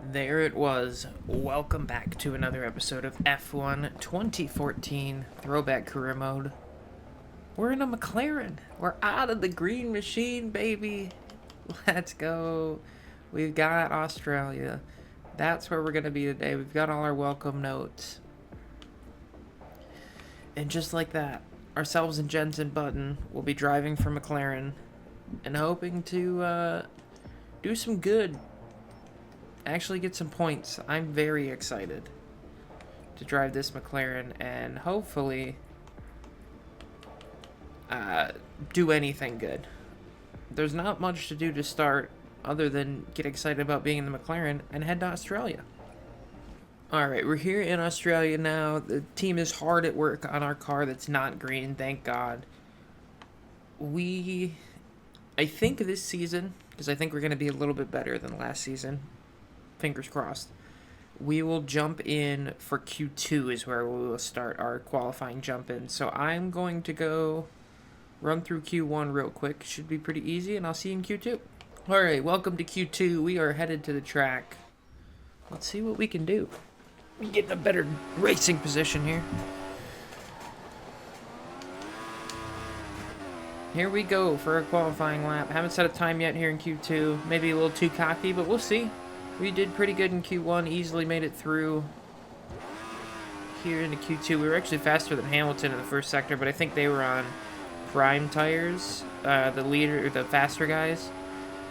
There it was. Welcome back to another episode of F1 2014 Throwback Career Mode. We're in a McLaren. We're out of the green machine, baby. Let's go. We've got Australia. That's where we're going to be today. We've got all our welcome notes. And just like that, ourselves and Jensen Button will be driving for McLaren and hoping to do some good. Actually get some points. I'm very excited to drive this McLaren and hopefully do anything good. There's not much to do to start other than get excited about being in the McLaren and head to Australia. Alright, we're here in Australia now. The team is hard at work on our car that's not green, thank God. I think this season, because I think we're going to be a little bit better than last season, fingers crossed, we will jump in for Q2 is where we will start our qualifying jump in. So I'm going to go run through Q1 real quick. Should be pretty easy, and I'll see you in Q2. Alright, welcome to Q2. We are headed to the track. Let's see what we can do. Get in a better racing position here. Here we go for a qualifying lap. Haven't set a time yet here in Q2. Maybe a little too cocky, but we'll see. We did pretty good in Q1, easily made it through here into Q2. We were actually faster than Hamilton in the first sector, but I think they were on prime tires, the faster guys,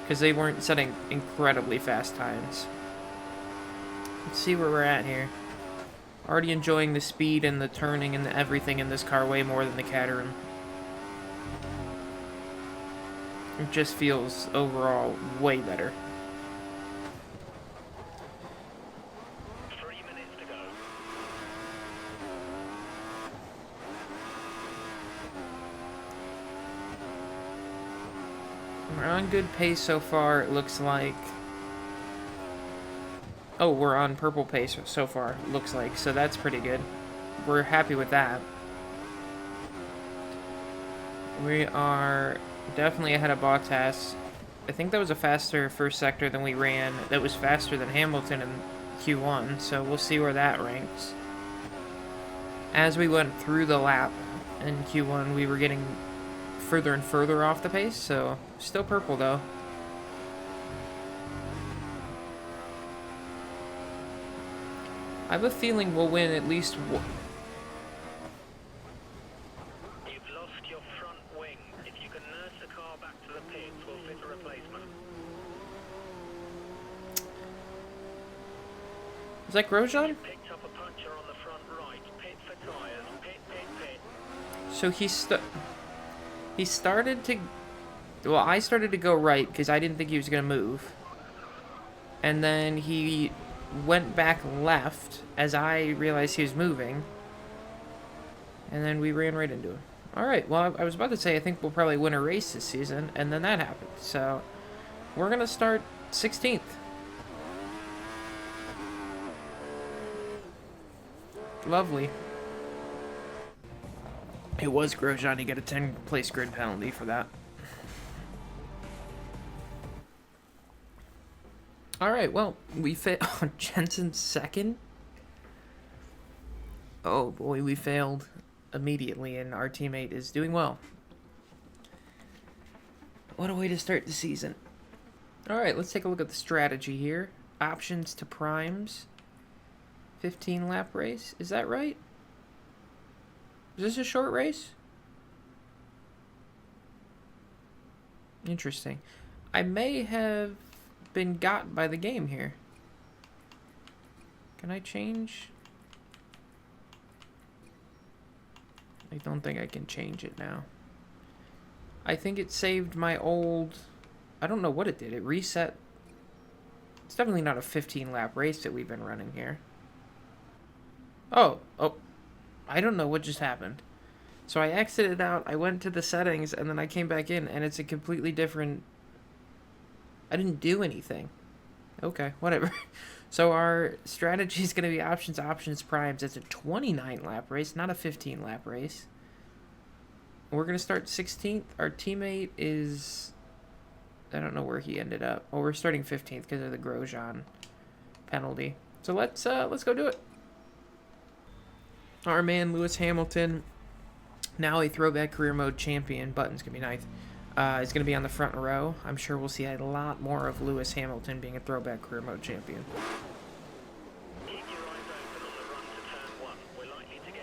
because they weren't setting incredibly fast times. Let's see where we're at here. Already enjoying the speed and the turning and the everything in this car way more than the Caterham. It just feels overall way better. We're on good pace so far, it looks like. Oh, we're on purple pace so far, it looks like, so that's pretty good. We're happy with that. We are definitely ahead of Bottas. I think that was a faster first sector than we ran. That was faster than Hamilton in Q1, so we'll see where that ranks. As we went through the lap in Q1, we were getting further and further off the pace, so still purple though. I have a feeling we'll win at least one. You've lost your front wing. If you can nurse the car back to the pits, we'll fit a replacement. Is that Grosjean? Picked up a puncher on the front right. Pit for tyres. Pit. So he started to... Well, I started to go right because I didn't think he was going to move. And then he went back left as I realized he was moving. And then we ran right into him. Alright, well, I was about to say I think we'll probably win a race this season, and then that happened. So, we're going to start 16th. Lovely. It was Grosjean. He got a 10-place grid penalty for that. Alright, well, we failed. Jensen's second? Oh boy, we failed immediately, and our teammate is doing well. What a way to start the season. Alright, let's take a look at the strategy here. Options to primes. 15-lap race. Is that right? Is this a short race? Interesting. I may have been got by the game here. Can I change? I don't think I can change it now. I think it saved my old... I don't know what it did. It reset. It's definitely not a 15-lap race that we've been running here. Oh. I don't know what just happened. So I exited out, I went to the settings, and then I came back in, and it's a completely different... I didn't do anything. Okay, whatever. So our strategy is going to be options, primes. It's a 29-lap race, not a 15-lap race. We're going to start 16th. Our teammate is... I don't know where he ended up. Oh, we're starting 15th because of the Grosjean penalty. So let's go do it. Our man Lewis Hamilton, now a throwback career mode champion. Button's gonna be ninth. Is gonna be on the front row. I'm sure we'll see a lot more of Lewis Hamilton being a throwback career mode champion.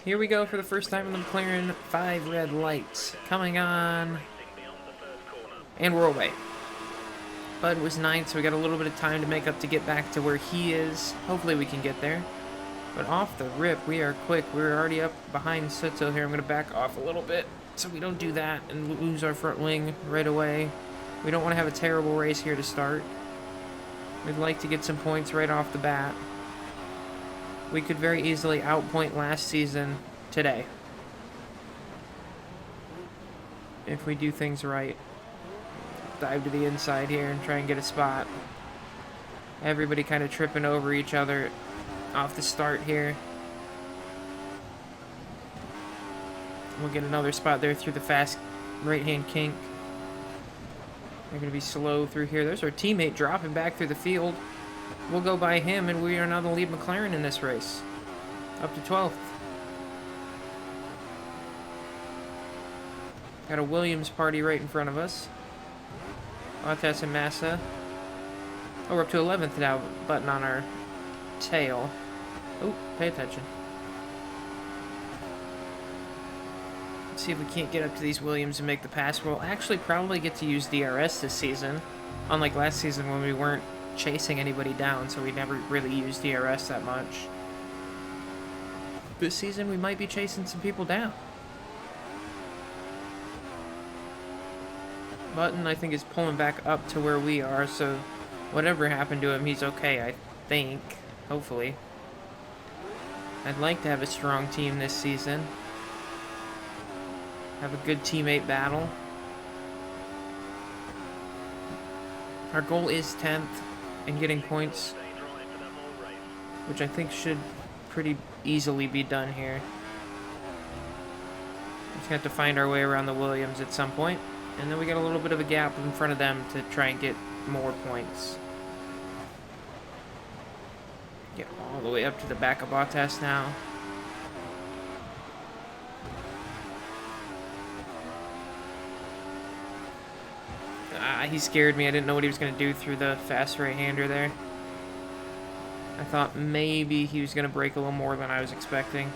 Here we go for the first time in the McLaren. 5 red lights coming on. And we're away. Bud was 9th, so we got a little bit of time to make up to get back to where he is. Hopefully we can get there. But off the rip, we are quick. We're already up behind Soto here. I'm going to back off a little bit so we don't do that and lose our front wing right away. We don't want to have a terrible race here to start. We'd like to get some points right off the bat. We could very easily outpoint last season today, if we do things right. Dive to the inside here and try and get a spot. Everybody kind of tripping over each other off the start here. We'll get another spot there through the fast right-hand kink. They're going to be slow through here. There's our teammate dropping back through the field. We'll go by him, and we are now the lead McLaren in this race. Up to 12th. Got a Williams party right in front of us. Bottas and Massa. Oh, we're up to 11th now, Button on our tail. Oh, pay attention. Let's see if we can't get up to these Williams and make the pass. We'll actually probably get to use DRS this season, unlike last season when we weren't chasing anybody down, so we never really used DRS that much. This season we might be chasing some people down. Button, I think, is pulling back up to where we are, so whatever happened to him, he's okay, I think. Hopefully. I'd like to have a strong team this season. Have a good teammate battle. Our goal is 10th and getting points, which I think should pretty easily be done here. Just have to find our way around the Williams at some point, and then we got a little bit of a gap in front of them to try and get more points. Get all the way up to the back of Bottas now. He scared me. I didn't know what he was going to do through the fast right-hander there. I thought maybe he was going to break a little more than I was expecting.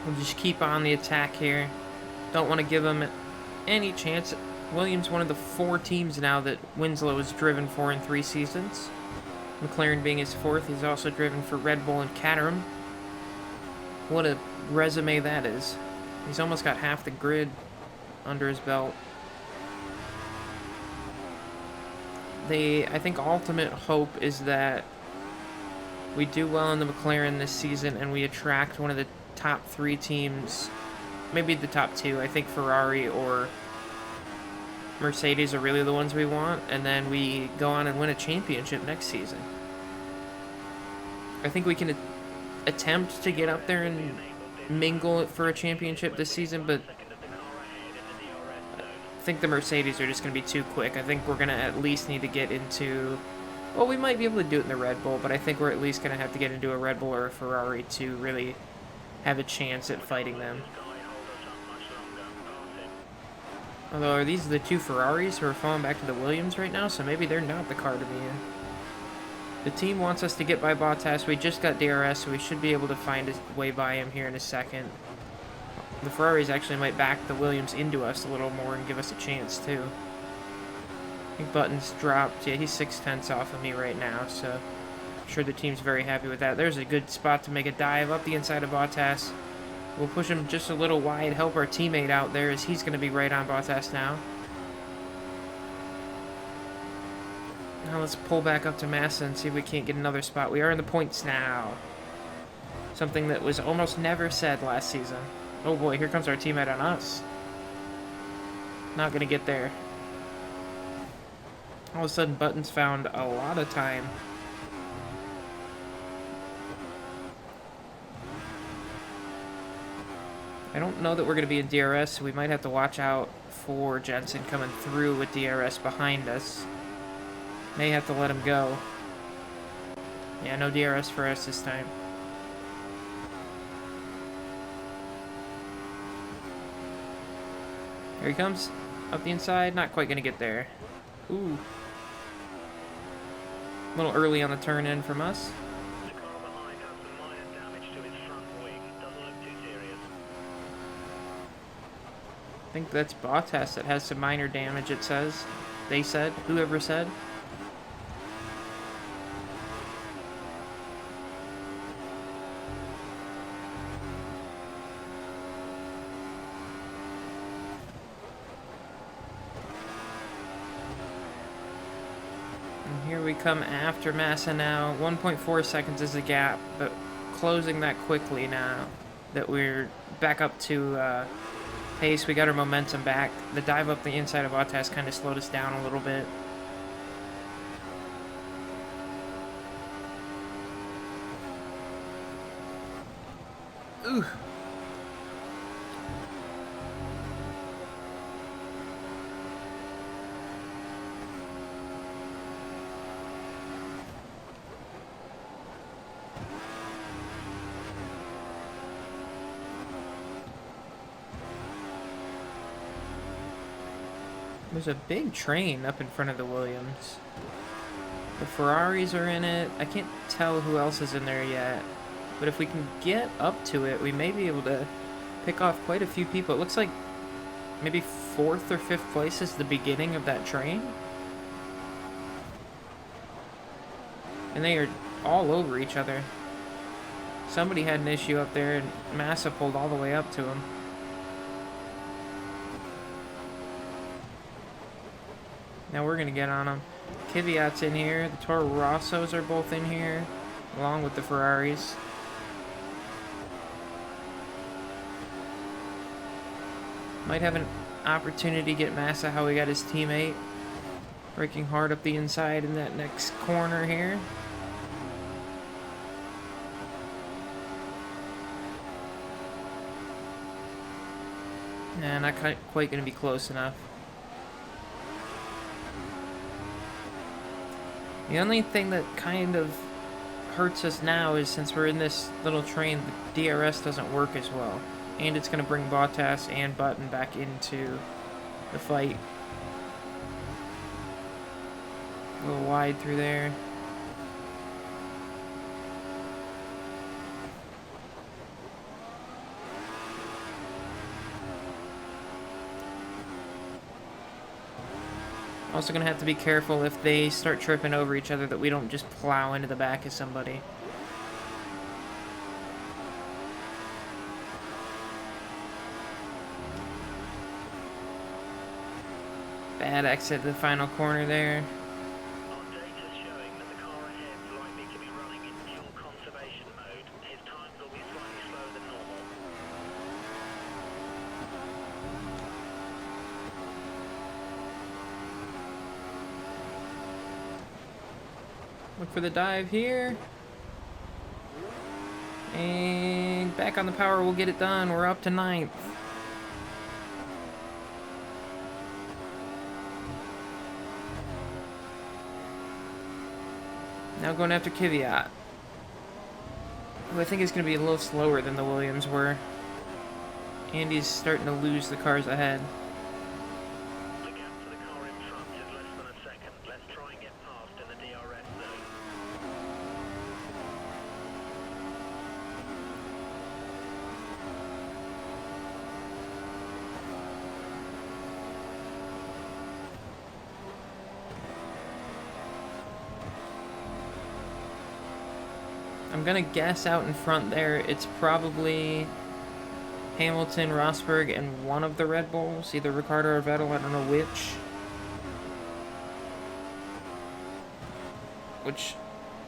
We'll just keep on the attack here. Don't want to give him any chance. Williams, one of the 4 teams now that Winslow has driven for in 3 seasons. McLaren being his 4th. He's also driven for Red Bull and Caterham. What a resume that is. He's almost got half the grid under his belt. I think ultimate hope is that we do well in the McLaren this season and we attract one of the top 3 teams, maybe the top 2. I think Ferrari or Mercedes are really the ones we want, and then we go on and win a championship next season. I think we can attempt to get up there and mingle for a championship this season, but I think the Mercedes are just going to be too quick. I think we're going to at least need to get into... Well, we might be able to do it in the Red Bull, but I think we're at least going to have to get into a Red Bull or a Ferrari to really have a chance at fighting them. Although, are these the 2 Ferraris who are falling back to the Williams right now? So maybe they're not the car to be in. The team wants us to get by Bottas. We just got DRS, so we should be able to find a way by him here in a second. The Ferraris actually might back the Williams into us a little more and give us a chance, too. I think Button's dropped. Yeah, he's 6/10 off of me right now, so I'm sure the team's very happy with that. There's a good spot to make a dive up the inside of Bottas. We'll push him just a little wide, help our teammate out there, as he's going to be right on Bottas now. Now let's pull back up to Massa and see if we can't get another spot. We are in the points now. Something that was almost never said last season. Oh boy, here comes our teammate on us. Not going to get there. All of a sudden, Button's found a lot of time I don't know that we're going to be in DRS, so we might have to watch out for Jensen coming through with DRS behind us. May have to let him go. Yeah, no DRS for us this time. Here he comes. Up the inside. Not quite going to get there. Ooh. A little early on the turn in from us. The car behind has some minor damage to its front wing. Doesn't look too serious. I think that's Bottas that has some minor damage, it says. They said. Whoever said. Here we come after Massa now. 1.4 seconds is the gap, but closing that quickly now that we're back up to pace. We got our momentum back. The dive up the inside of Bottas kind of slowed us down a little bit. Ooh. There's a big train up in front of the Williams. The Ferraris are in it. I can't tell who else is in there yet. But if we can get up to it, we may be able to pick off quite a few people. It looks like maybe 4th or 5th place is the beginning of that train. And they are all over each other. Somebody had an issue up there, and Massa pulled all the way up to him. Now we're going to get on them. Kvyat's in here. The Toro Rossos are both in here, along with the Ferraris. Might have an opportunity to get Massa how he got his teammate. Braking hard up the inside in that next corner here. Nah, not quite going to be close enough. The only thing that kind of hurts us now is since we're in this little train, the DRS doesn't work as well. And it's going to bring Bottas and Button back into the fight. A little wide through there. Also going to have to be careful if they start tripping over each other that we don't just plow into the back of somebody. Bad exit to the final corner there. Our data's showing that the car ahead is likely to be running in fuel conservation mode. His times will be slightly slower than normal. Look for the dive here. And back on the power, we'll get it done. We're up to 9th. Now going after Kvyat, who I think is going to be a little slower than the Williams were. Andy's starting to lose the cars ahead. The gap to the car in front is less than a second. Let's try and get past in the DRS zone. I'm gonna guess out in front there, it's probably Hamilton, Rosberg, and one of the Red Bulls, either Ricciardo or Vettel, I don't know which.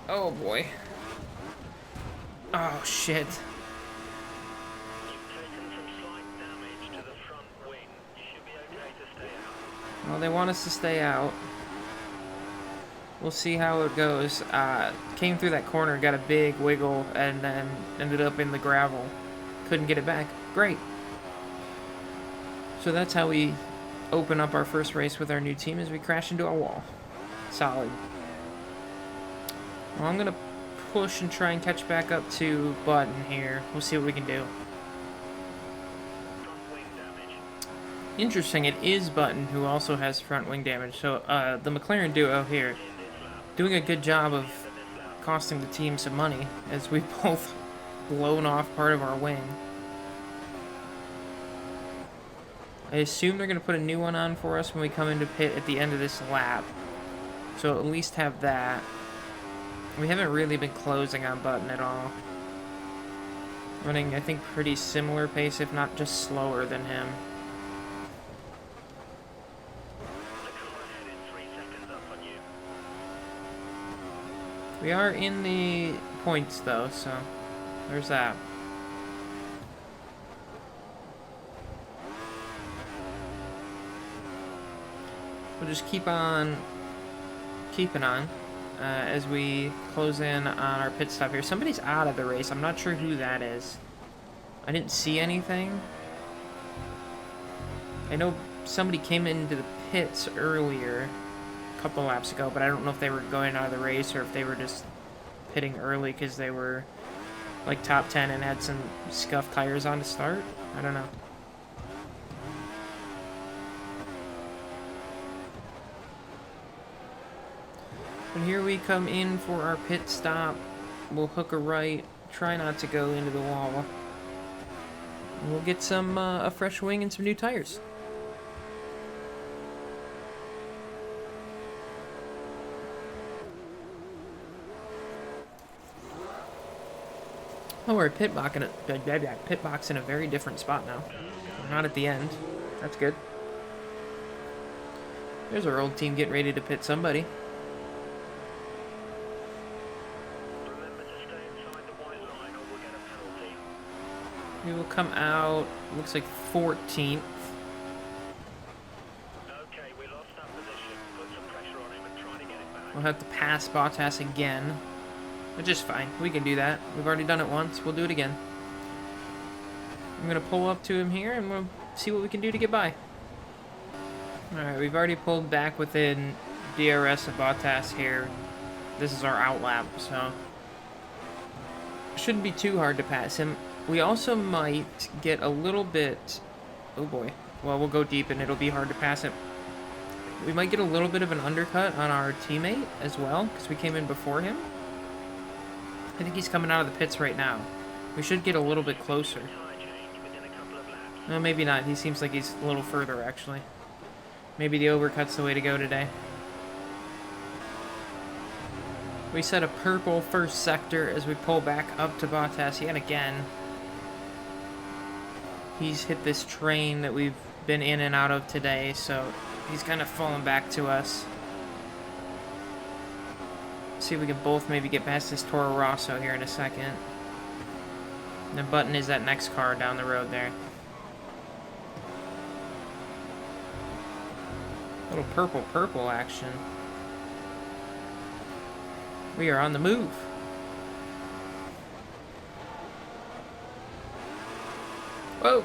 Oh boy. Oh shit. You've taken some slight damage to the front wing. You should be okay to stay out. Well, they want us to stay out. We'll see how it goes. Came through that corner, got a big wiggle, and then ended up in the gravel. Couldn't get it back. Great. So that's how we open up our first race with our new team, as we crash into a wall. Solid. Well, I'm going to push and try and catch back up to Button here. We'll see what we can do. Front wing damage. Interesting, it is Button who also has front wing damage. So the McLaren duo here doing a good job of costing the team some money, as we both blown off part of our wing. I assume they're going to put a new one on for us when we come into pit at the end of this lap. So at least have that. We haven't really been closing on Button at all. Running, I think, pretty similar pace, if not just slower than him. The car ahead is 3 seconds up on you. We are in the points, though, so there's that. We'll just keep on keeping on as we close in on our pit stop here. Somebody's out of the race. I'm not sure who that is. I didn't see anything. I know somebody came into the pits earlier, a couple laps ago, but I don't know if they were going out of the race or if they were just pitting early because they were like top 10 and had some scuffed tires on to start. I don't know. But here we come in for our pit stop. We'll hook a right, try not to go into the wall. And we'll get some a fresh wing and some new tires. Oh, we're pit boxing in a very different spot now. We're not at the end. That's good. There's our old team getting ready to pit somebody. Remember to stay inside the white line or we'll get a penalty. We will come out, looks like 14th. Okay, we lost that position. Put some pressure on him and try to get it back. We'll have to pass Bottas again, which is fine. We can do that. We've already done it once. We'll do it again. I'm going to pull up to him here and we'll see what we can do to get by. Alright, we've already pulled back within DRS of Bottas here. This is our out lap, so it shouldn't be too hard to pass him. We also might get a little bit... Oh boy. Well, we'll go deep and it'll be hard to pass him. We might get a little bit of an undercut on our teammate as well, because we came in before him. I think he's coming out of the pits right now. We should get a little bit closer. Tire change within a couple of laps. No, maybe not. He seems like he's a little further, actually. Maybe the overcut's the way to go today. We set a purple first sector as we pull back up to Bottas yet again. He's hit this train that we've been in and out of today, so he's kind of fallen back to us. See if we can both maybe get past this Toro Rosso here in a second. And the Button is that next car down the road there. Little purple action. We are on the move. Whoa!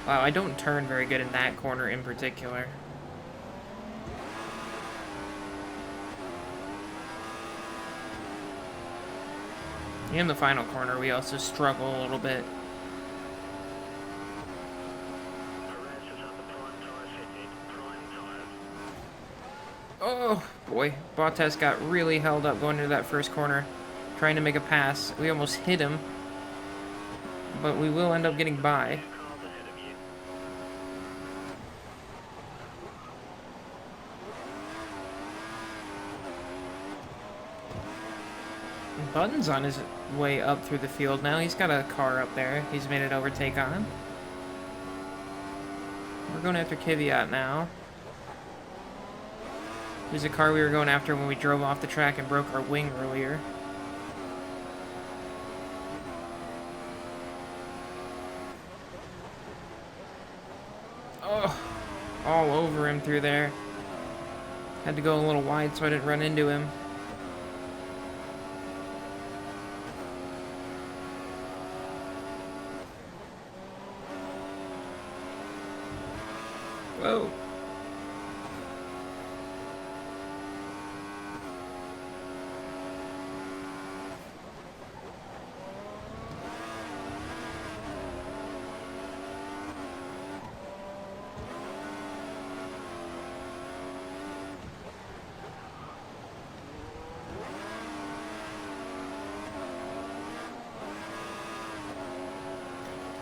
Wow, I don't turn very good in that corner in particular. In the final corner, we also struggle a little bit. Perez has had the prime tyre fitted. Prime tyres. Oh, boy. Bottas got really held up going into that first corner, trying to make a pass. We almost hit him, but we will end up getting by. Cars ahead of you. Button's on his way up through the field now. He's got a car up there. He's made an overtake on. We're going after Kvyat now. There's a car we were going after when we drove off the track and broke our wing earlier. Oh, all over him through there. Had to go a little wide so I didn't run into him. go.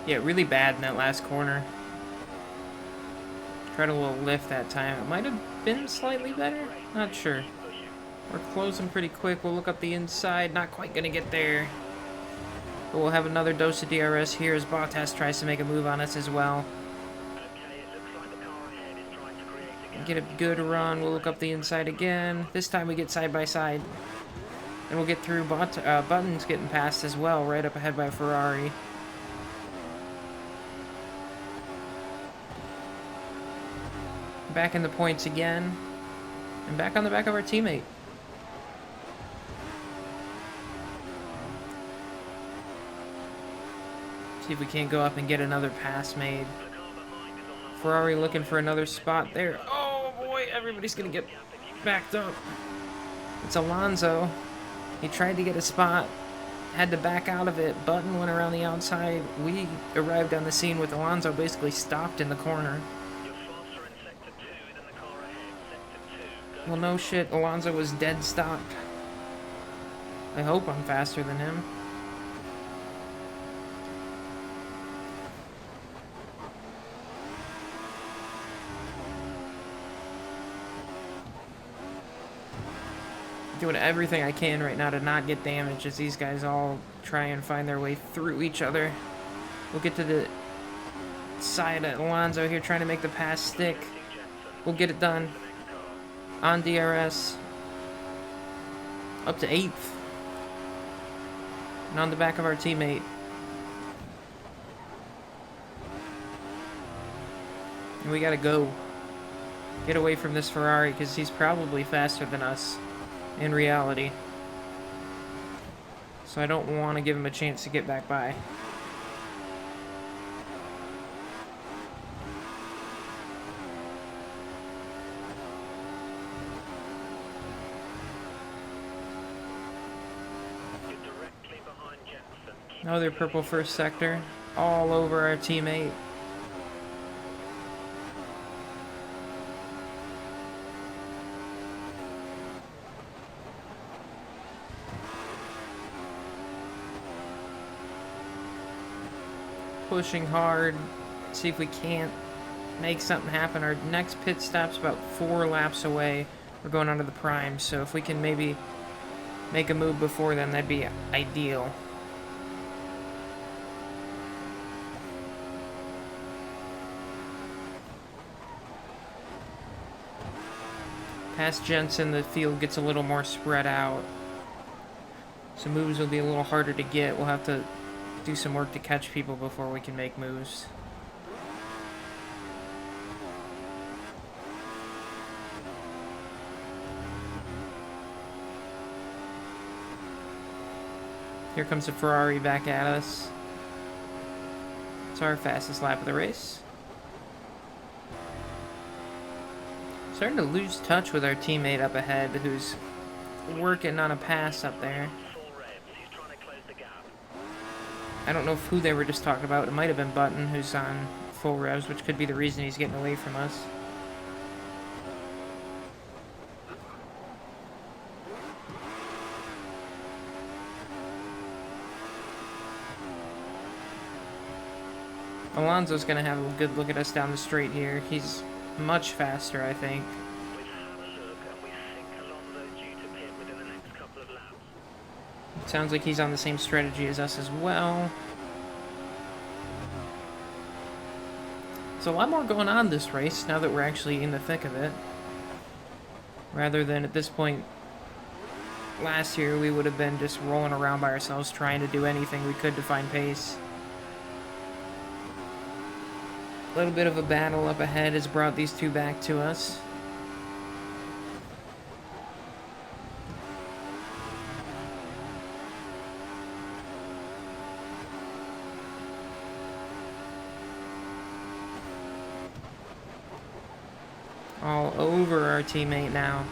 Yeah, really bad in that last corner. Tried a little lift that time. It might have been slightly better. Not sure. We're closing pretty quick. We'll look up the inside. Not quite going to get there. But we'll have another dose of DRS here as Bottas tries to make a move on us as well. Get a good run. We'll look up the inside again. This time we get side by side. And we'll get through. Button's getting passed as well, right up ahead by Ferrari. Back in the points again. And back on the back of our teammate. See if we can't go up and get another pass made. Ferrari looking for another spot there. Oh boy, everybody's gonna get backed up. It's Alonso. He tried to get a spot, had to back out of it. Button went around the outside. We arrived on the scene with Alonso basically stopped in the corner. Well, no shit, Alonso was dead stopped. I hope I'm faster than him. Doing everything I can right now to not get damaged as these guys all try and find their way through each other. We'll get to the side of Alonso here trying to make the pass stick. We'll get it done. On DRS. Up to 8th. And on the back of our teammate. And we gotta go. Get away from this Ferrari because he's probably faster than us. In reality. So I don't want to give him a chance to get back by. Another purple first sector. All over our teammate. Pushing hard, see if we can't make something happen. Our next pit stop's about 4 laps away. We're going onto the prime, so if we can maybe make a move before then, that'd be ideal. Past Jensen, the field gets a little more spread out. So moves will be a little harder to get. We'll have to do some work to catch people before we can make moves. Here comes the Ferrari back at us. It's our fastest lap of the race. Starting to lose touch with our teammate up ahead who's working on a pass up there. I don't know who they were just talking about. It might have been Button, who's on full revs, which could be the reason he's getting away from us. Alonso's going to have a good look at us down the straight here. He's much faster, I think. Sounds like he's on the same strategy as us as well. So a lot more going on this race now that we're actually in the thick of it. Rather than at this point last year, we would have been just rolling around by ourselves trying to do anything we could to find pace. A little bit of a battle up ahead has brought these two back to us. our teammate now.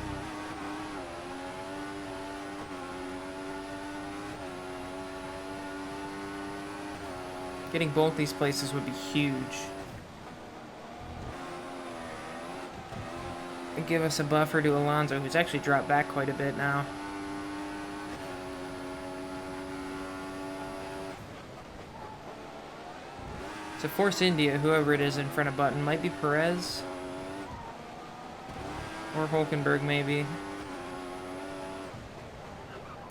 Getting both these places would be huge. And give us a buffer to Alonso, who's actually dropped back quite a bit now. To Force India, whoever it is in front of Button, might be Perez. Or Hulkenberg, maybe.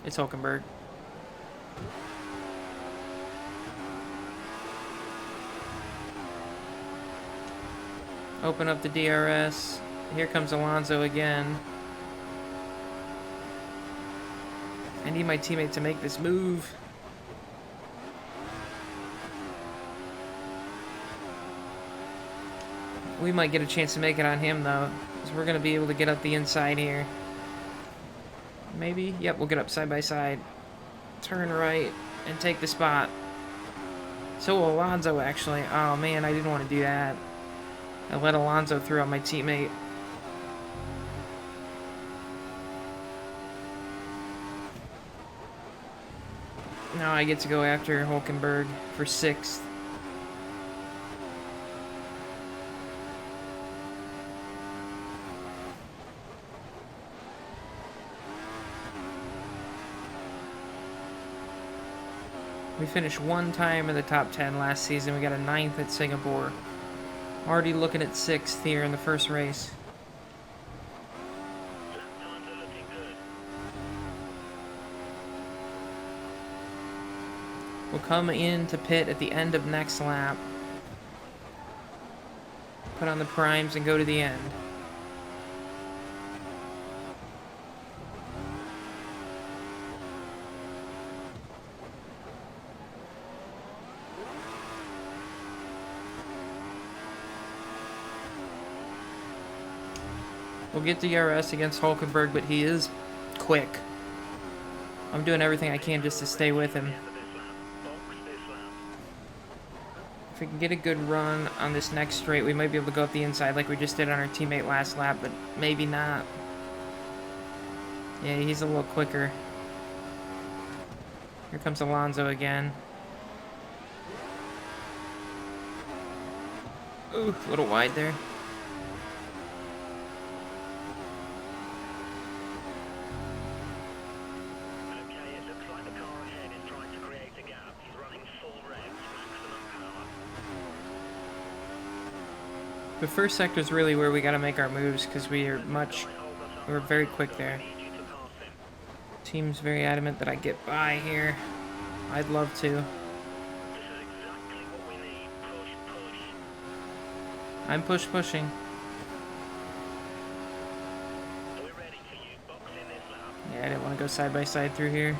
It's Hulkenberg. Open up the DRS. Here comes Alonso again. I need my teammate to make this move. We might get a chance to make it on him, though, because we're going to be able to get up the inside here. Maybe? Yep, we'll get up side by side. Turn right and take the spot. So will Alonso, actually. Oh, man, I didn't want to do that. I let Alonso through on my teammate. Now I get to go after Hulkenberg for 6th. We finished 1 time in the top 10 last season. We got a 9th at Singapore. Already looking at 6th here in the first race. We'll come into pit at the end of next lap. Put on the primes and go to the end. We'll get DRS against Hulkenberg, but he is quick. I'm doing everything I can just to stay with him. If we can get a good run on this next straight, we might be able to go up the inside like we just did on our teammate last lap, but maybe not. Yeah, he's a little quicker. Here comes Alonso again. Ooh, a little wide there. The first sector is really where we got to make our moves because we're very quick there. Team's very adamant that I get by here. I'd love to. I'm pushing. Yeah, I didn't want to go side by side through here.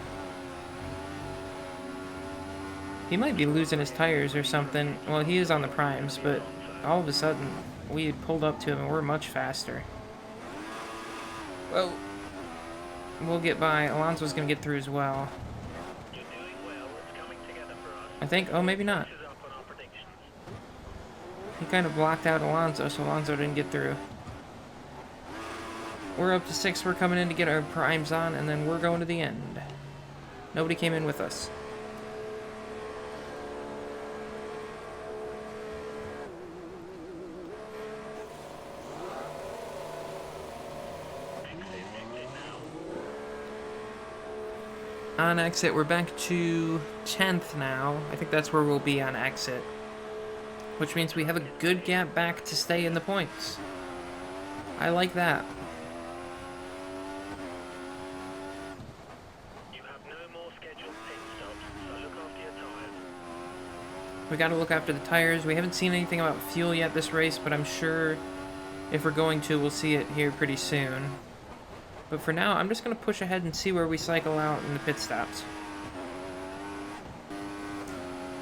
He might be losing his tires or something. Well, he is on the primes, but all of a sudden, we had pulled up to him and we're much faster. Well, we'll get by. Alonso's going to get through as well. I think. Oh, maybe not. He kind of blocked out Alonso, so Alonso didn't get through. We're up to 6. We're coming in to get our primes on, and then we're going to the end. Nobody came in with us. On exit, we're back to 10th now. I think that's where we'll be on exit. Which means we have a good gap back to stay in the points. I like that. You have no more scheduled pit stops, so look after your tires. We gotta look after the tires. We haven't seen anything about fuel yet this race, but I'm sure if we're going to, we'll see it here pretty soon. But for now, I'm just going to push ahead and see where we cycle out in the pit stops.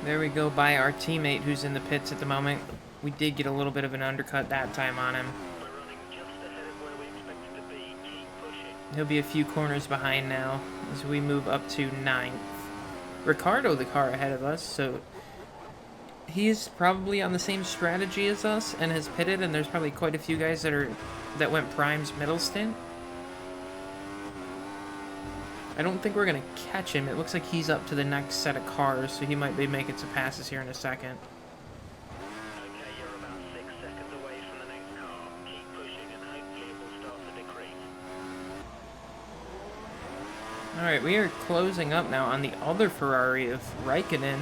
There we go by our teammate who's in the pits at the moment. We did get a little bit of an undercut that time on him. We're running just ahead of where we expected to be. Keep pushing. He'll be a few corners behind now as we move up to 9th. Ricardo, the car ahead of us, so he's probably on the same strategy as us and has pitted, and there's probably quite a few guys that are that went Prime's middle stint. I don't think we're going to catch him. It looks like he's up to the next set of cars, so he might be making some passes here in a second. Okay, you're about 6 seconds away from the next car. Keep pushing and hopefully it will start to decrease. Alright, we are closing up now on the other Ferrari of Raikkonen,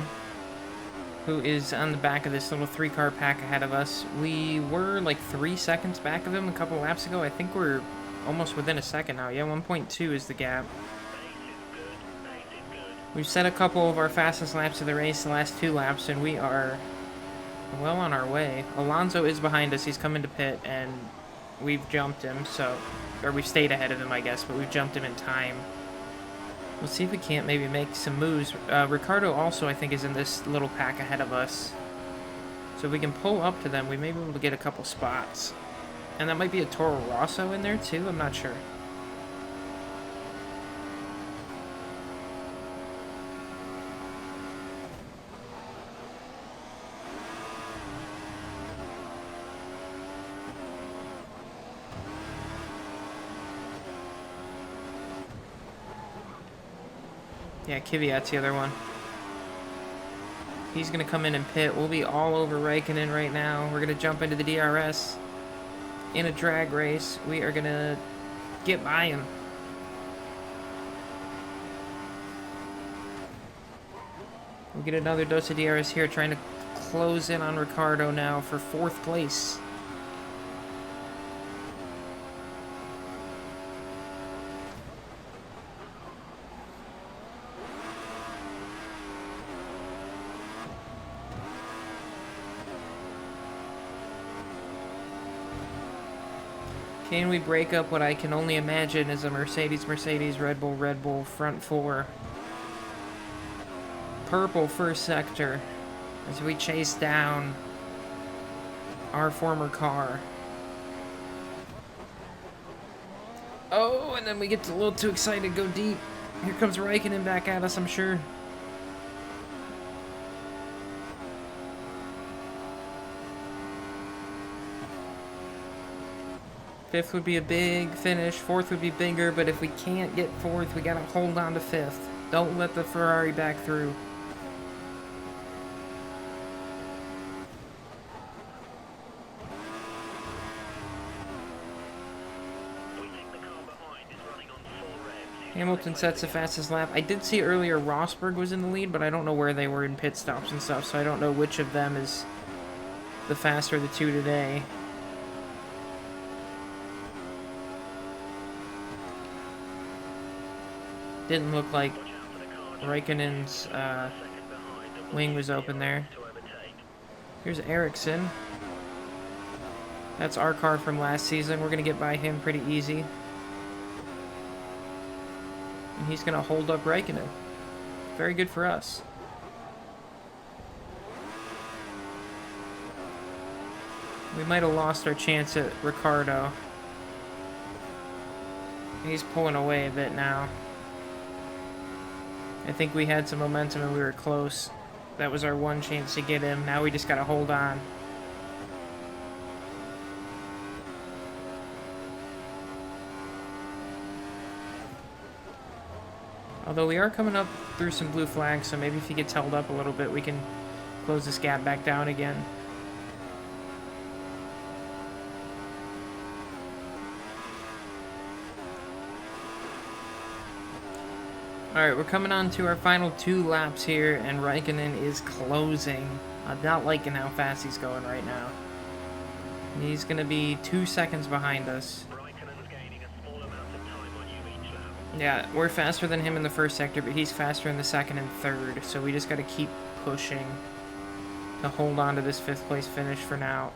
who is on the back of this little 3-car pack ahead of us. We were like 3 seconds back of him a couple laps ago. I think we're almost within a second now. Yeah, 1.2 is the gap. We've set a couple of our fastest laps of the race the last 2 laps, and we are well on our way. Alonso is behind us. He's coming to pit, and we've jumped him, so... Or we've stayed ahead of him, I guess, but we've jumped him in time. We'll see if we can't maybe make some moves. Ricardo also, I think, is in this little pack ahead of us. So if we can pull up to them, we may be able to get a couple spots. And that might be a Toro Rosso in there, too? I'm not sure. Yeah, Kvyat's the other one. He's going to come in and pit. We'll be all over Raikkonen right now. We're going to jump into the DRS in a drag race. We are going to get by him. We'll get another dose of DRS here, trying to close in on Ricardo now for 4th place. Can we break up what I can only imagine is a Mercedes, Red Bull, front 4. Purple first sector as we chase down our former car. Oh, and then we get a little too excited, go deep. Here comes Raikkonen back at us, I'm sure. Fifth would be a big finish. 4th would be bigger, but if we can't get 4th, we gotta hold on to 5th. Don't let the Ferrari back through. Hamilton sets the fastest lap. I did see earlier Rosberg was in the lead, but I don't know where they were in pit stops and stuff, so I don't know which of them is the faster of the two today. Didn't look like Raikkonen's wing was open there. Here's Ericsson. That's our car from last season. We're going to get by him pretty easy. And he's going to hold up Raikkonen. Very good for us. We might have lost our chance at Ricardo. He's pulling away a bit now. I think we had some momentum and we were close. That was our one chance to get him. Now we just got to hold on. Although we are coming up through some blue flags, so maybe if he gets held up a little bit, we can close this gap back down again. Alright, we're coming on to our final 2 laps here, and Raikkonen is closing. I'm not liking how fast he's going right now. He's going to be 2 seconds behind us. Yeah, we're faster than him in the first sector, but he's faster in the second and third, so we just got to keep pushing to hold on to this 5th place finish for now.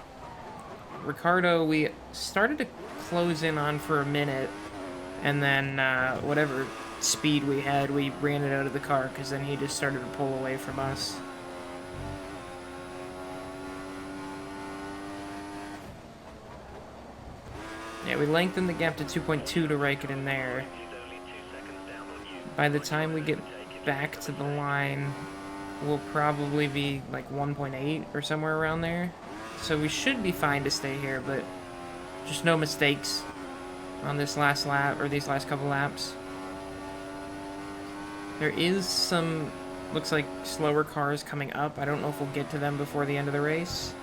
Ricardo, we started to close in on for a minute, and then whatever speed we had, we ran it out of the car, because then he just started to pull away from us. Yeah, we lengthened the gap to 2.2 to Raikkonen there. By the time we get back to the line, we'll probably be like 1.8 or somewhere around there. So we should be fine to stay here, but Just no mistakes on this last lap, or these last couple laps. There is some, looks like, slower cars coming up. I don't know if we'll get to them before the end of the race.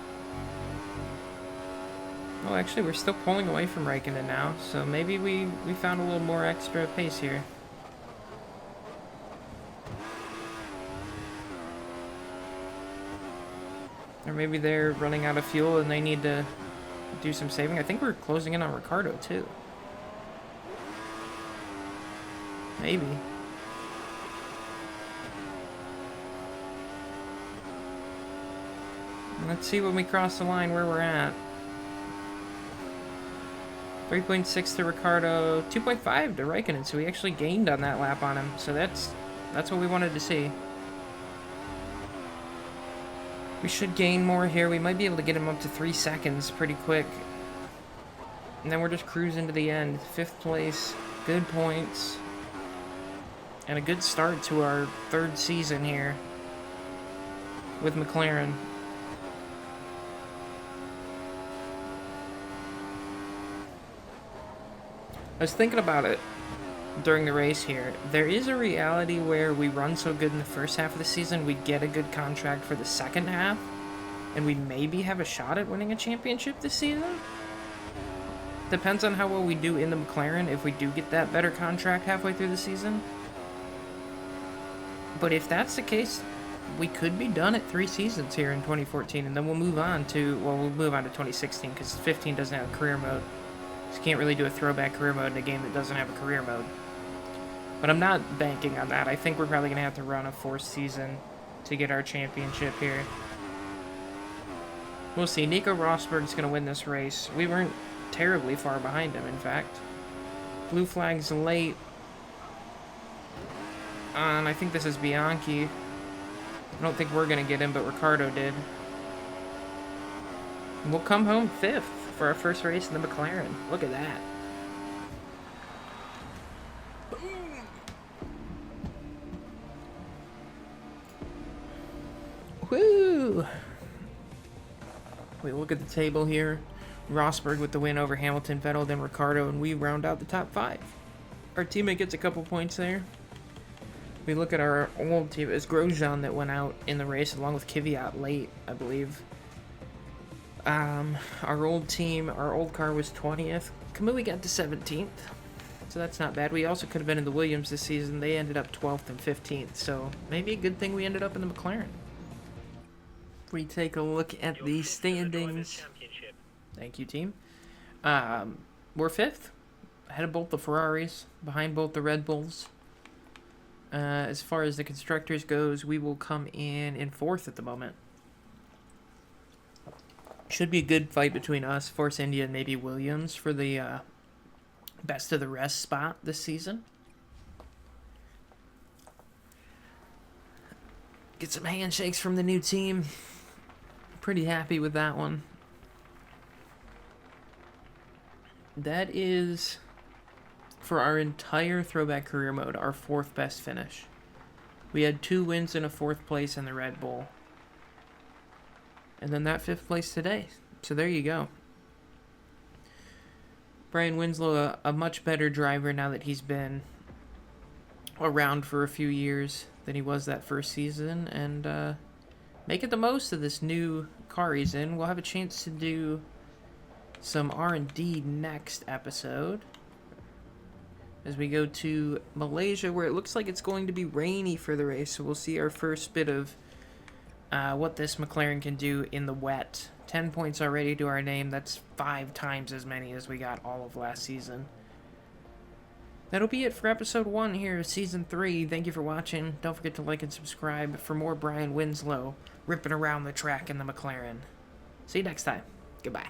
Oh, actually, we're still pulling away from Raikkonen now, so maybe we found a little more extra pace here. Or maybe they're running out of fuel and they need to do some saving. I think we're closing in on Ricciardo, too. Maybe. Let's see when we cross the line where we're at. 3.6 to Ricciardo, 2.5 to Raikkonen, so we actually gained on that lap on him. So that's what we wanted to see. We should gain more here. We might be able to get him up to 3 seconds pretty quick. And then we're just cruising to the end. 5th place, good points. And a good start to our 3rd season here with McLaren. I was thinking about it during the race here. There is a reality where we run so good in the first half of the season, we get a good contract for the second half, and we maybe have a shot at winning a championship this season. Depends on how well we do in the McLaren, if we do get that better contract halfway through the season. But if that's the case, we could be done at 3 seasons here in 2014, and then we'll move on to, well, we'll move on to 2016, because 15 doesn't have a career mode. So you can't really do a throwback career mode in a game that doesn't have a career mode. But I'm not banking on that. I think we're probably going to have to run a 4th season to get our championship here. We'll see. Nico Rosberg's going to win this race. We weren't terribly far behind him, in fact. Blue flag's late. And I think this is Bianchi. I don't think we're going to get him, but Ricciardo did. And we'll come home 5th for our first race in the McLaren. Look at that. Boom. Woo! We look at the table here. Rosberg with the win over Hamilton, Vettel, then Ricciardo, and we round out the top 5. Our teammate gets a couple points there. We look at our old team. It's Grosjean that went out in the race along with Kvyat late, I believe. Our old team, our old car was 20th. Kamui got to 17th, so that's not bad. We also could have been in the Williams this season. They ended up 12th and 15th, so maybe a good thing we ended up in the McLaren. If we take a look at the standings. Thank you, team. We're 5th, ahead of both the Ferraris, behind both the Red Bulls. As far as the constructors goes, we will come in 4th at the moment. Should be a good fight between us, Force India, and maybe Williams for the best of the rest spot this season. Get some handshakes from the new team. Pretty happy with that one. That is, for our entire Throwback career mode, our 4th best finish. We had 2 wins and a 4th place in the Red Bull. And then that 5th place today. So there you go. Bryan Winslow, a much better driver now that he's been around for a few years than he was that first season. And making the most of this new car he's in. We'll have a chance to do some R&D next episode, as we go to Malaysia, where it looks like it's going to be rainy for the race. So we'll see our first bit of what this McLaren can do in the wet. 10 points already to our name. That's 5 times as many as we got all of last season. That'll be it for episode 1 here of season 3. Thank you for watching. Don't forget to like and subscribe for more Bryan Winslow ripping around the track in the McLaren. See you next time. Goodbye.